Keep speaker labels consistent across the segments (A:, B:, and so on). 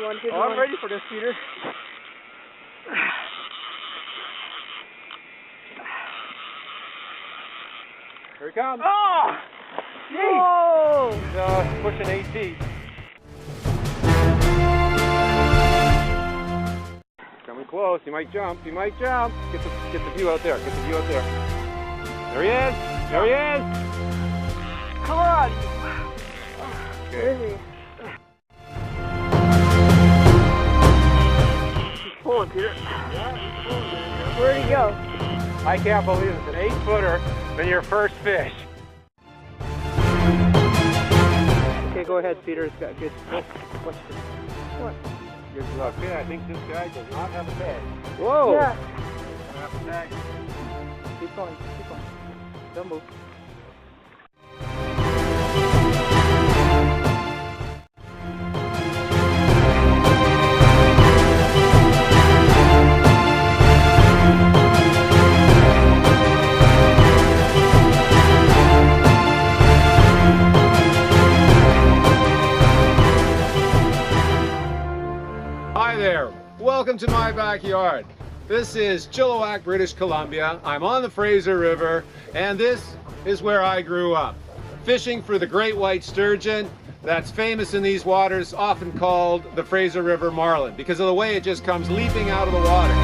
A: one, here's
B: Oh,
A: one.
B: I'm ready for this, Peter. Here he comes.
A: Oh!
B: Jeez.
A: Whoa!
B: He's pushing 8 feet. Coming close. He might jump. He might jump. Get the view out there. Get the view out there. There he is. There he is.
A: Come on!
B: Okay.
A: Where is he? He's pulling, Peter.
B: Yeah, he's pulling, man.
A: Where'd he go?
B: I can't believe it's an 8-footer than your first fish.
A: Okay, go ahead, Peter. It's got good.
B: What's this?
A: What?
B: Good luck. Yeah, I think this guy does not have a tag.
A: Whoa! Yeah.
B: Doesn't have a tag.
A: Keep going. Keep going. Don't move.
C: Hi there, welcome to my backyard. This is Chilliwack, British Columbia. I'm on the Fraser River, and this is where I grew up. Fishing for the great white sturgeon that's famous in these waters, often called the Fraser River marlin, because of the way it just comes leaping out of the water.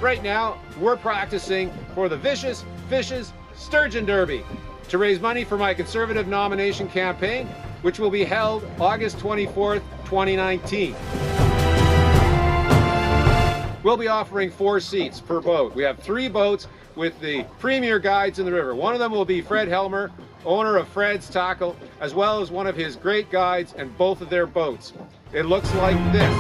C: Right now, we're practicing for the Vicious Fishes Sturgeon Derby to raise money for my Conservative nomination campaign, which will be held August 24th, 2019. We'll be offering 4 seats per boat. We have 3 boats with the premier guides in the river. One of them will be Fred Helmer, owner of Fred's Tackle, as well as one of his great guides and both of their boats. It looks like this.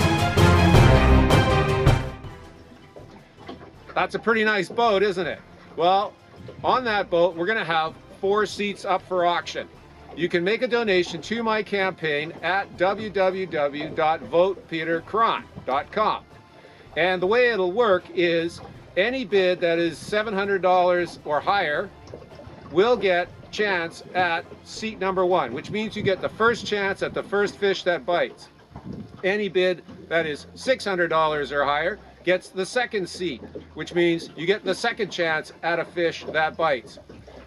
C: That's a pretty nice boat, isn't it? Well, on that boat, we're gonna have 4 seats up for auction. You can make a donation to my campaign at www.votepeterkrahn.com. And the way it'll work is any bid that is $700 or higher will get chance at seat number 1, which means you get the first chance at the first fish that bites. Any bid that is $600 or higher gets the second seat, which means you get the second chance at a fish that bites.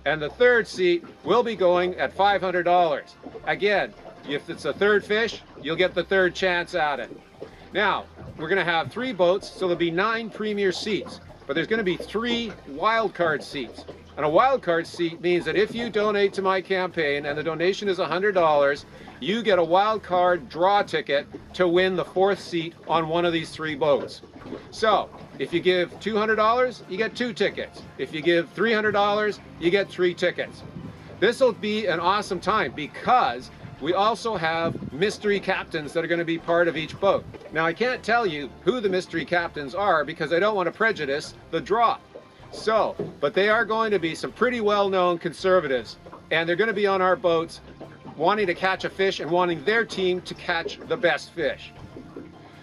C: And the third seat will be going at $500. Again, if it's a third fish, you'll get the third chance at it. Now, we're gonna have 3 boats, so there'll be 9 premier seats, but there's gonna be 3 wild card seats. And a wild card seat means that if you donate to my campaign and the donation is $100, you get a wild card draw ticket to win the 4th seat on one of these 3 boats. So, if you give $200, you get 2 tickets. If you give $300, you get 3 tickets. This will be an awesome time because we also have mystery captains that are going to be part of each boat. Now, I can't tell you who the mystery captains are because I don't want to prejudice the draw. So, but they are going to be some pretty well-known conservatives, and they're going to be on our boats wanting to catch a fish and wanting their team to catch the best fish.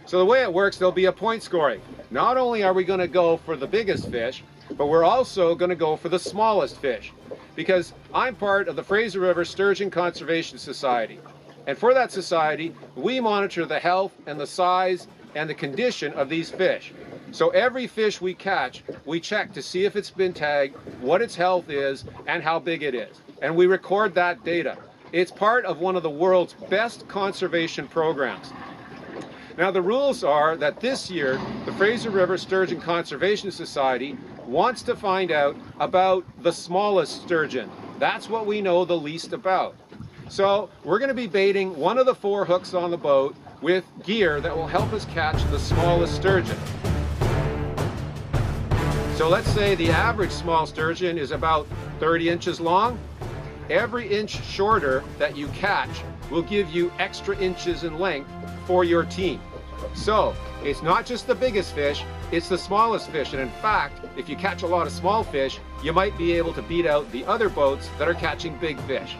C: So the way it works, there'll be a point scoring. Not only are we going to go for the biggest fish, but we're also going to go for the smallest fish, because I'm part of the Fraser River Sturgeon Conservation Society. And for that society, we monitor the health and the size and the condition of these fish. So every fish we catch, we check to see if it's been tagged, what its health is, and how big it is. And we record that data. It's part of one of the world's best conservation programs. Now, the rules are that this year, the Fraser River Sturgeon Conservation Society wants to find out about the smallest sturgeon. That's what we know the least about. So we're going to be baiting one of the 4 hooks on the boat with gear that will help us catch the smallest sturgeon. So let's say the average small sturgeon is about 30 inches long. Every inch shorter that you catch will give you extra inches in length for your team. So it's not just the biggest fish, it's the smallest fish. And in fact, if you catch a lot of small fish, you might be able to beat out the other boats that are catching big fish.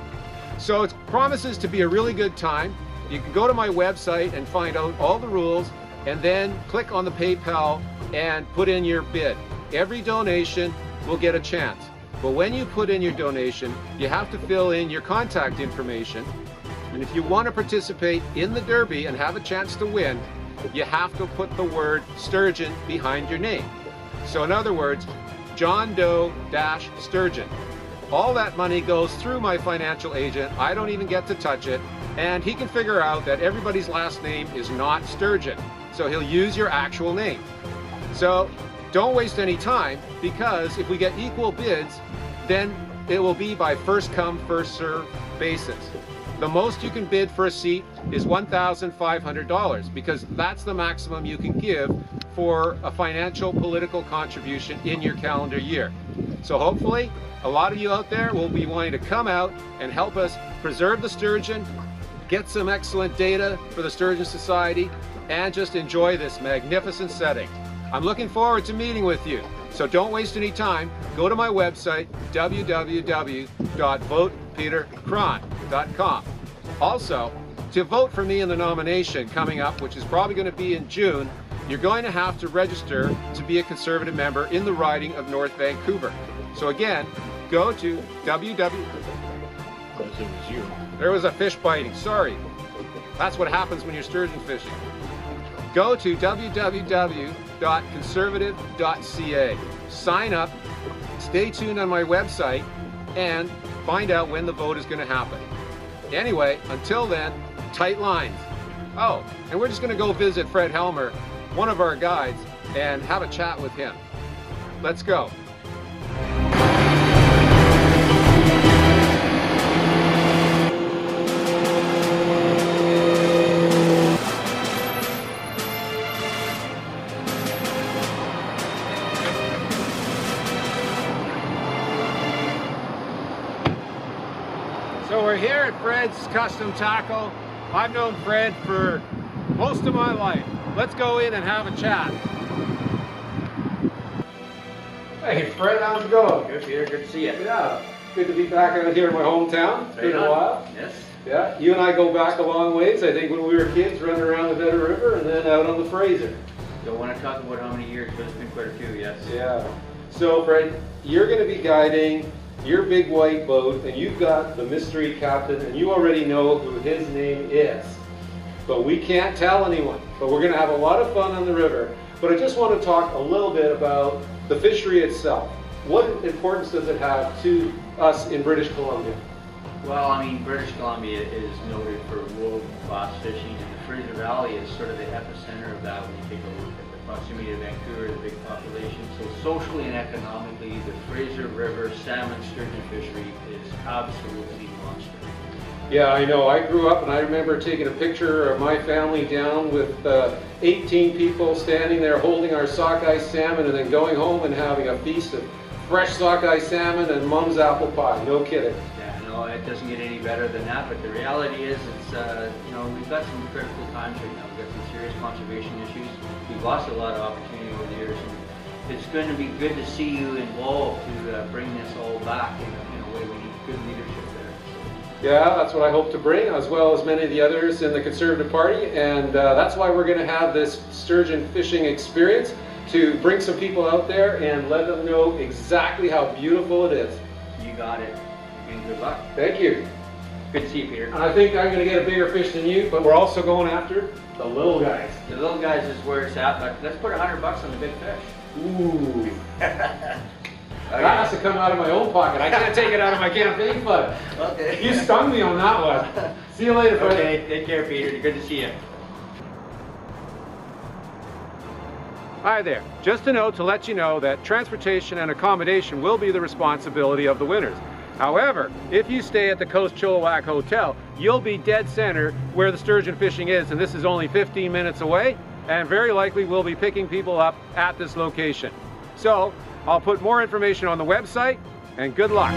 C: So it promises to be a really good time. You can go to my website and find out all the rules, and then click on the PayPal and put in your bid. Every donation will get a chance. But when you put in your donation, you have to fill in your contact information And if you want to participate in the Derby and have a chance to win, you have to put the word Sturgeon behind your name. So in other words, John Doe - Sturgeon. All that money goes through my financial agent. I don't even get to touch it. And he can figure out that everybody's last name is not Sturgeon. So he'll use your actual name. So don't waste any time, because if we get equal bids, then it will be by first come, first serve basis. The most you can bid for a seat is $1,500, because that's the maximum you can give for a financial political contribution in your calendar year. So hopefully a lot of you out there will be wanting to come out and help us preserve the sturgeon, get some excellent data for the Sturgeon Society, and just enjoy this magnificent setting. I'm looking forward to meeting with you. So don't waste any time. Go to my website, www.votepeterkrahn.com. Also, to vote for me in the nomination coming up, which is probably going to be in June, you're going to have to register to be a Conservative member in the riding of North Vancouver. So again, go to There was a fish biting, sorry. That's what happens when you're sturgeon fishing. Go to www.conservative.ca. Sign up, stay tuned on my website, and find out when the vote is going to happen. Anyway, until then, tight lines. Oh, and we're just going to go visit Fred Helmer, one of our guides, and have a chat with him. Let's go. So we're here at Fred's Custom Tackle. I've known Fred for most of my life. Let's go in and have a chat. Hey Fred, how's it going?
D: Good, Peter. Good to see you.
C: Yeah, good to be back out here in my hometown. It's been a while.
D: Yes.
C: Yeah, you and I go back a long ways. I think when we were kids, running around the Better River and then out on the Fraser.
D: Don't want to talk about how many years, but it's been quite a few, yes.
C: Yeah. So Fred, you're going to be guiding your big white boat, and you've got the mystery captain, and you already know who his name is. But we can't tell anyone. But we're going to have a lot of fun on the river. But I just want to talk a little bit about the fishery itself. What importance does it have to us in British Columbia?
D: Well, I mean, British Columbia is noted for world-class fishing, and the Fraser Valley is sort of the epicenter of that when you take a look at the proximity to Vancouver, the big population. So socially and economically, the Fraser River salmon sturgeon fishery is absolutely monstrous.
C: Yeah, I know. I grew up and I remember taking a picture of my family down with 18 people standing there holding our sockeye salmon and then going home and having a feast of fresh sockeye salmon and Mom's apple pie. No kidding.
D: Yeah, no, it doesn't get any better than that, but the reality is it's, you know, we've got some critical times right now. We've got some serious conservation issues. We've lost a lot of opportunity over the years, and it's going to be good to see you involved to bring this all back in a way. We need good leadership there.
C: Yeah, that's what I hope to bring, as well as many of the others in the Conservative Party, and that's why we're going to have this sturgeon fishing experience, to bring some people out there and let them know exactly how beautiful it is.
D: You got it, and good luck.
C: Thank you.
D: Good to see you, Peter.
C: And I think I'm going to get a bigger fish than you, but we're also going after the little guys.
D: The little guys is where it's at, but let's put $100 on the big fish.
C: Ooh. That has to come out of my own pocket. I can't take it out of my campaign fund.
D: Okay.
C: You stung me on that one. See you later, Fred.
D: Okay, take care, Peter. Good to see you.
C: Hi there. Just a note to let you know that transportation and accommodation will be the responsibility of the winners. However, if you stay at the Coast Chilliwack Hotel, you'll be dead center where the sturgeon fishing is, and this is only 15 minutes away, and very likely we'll be picking people up at this location. So, I'll put more information on the website, and good luck.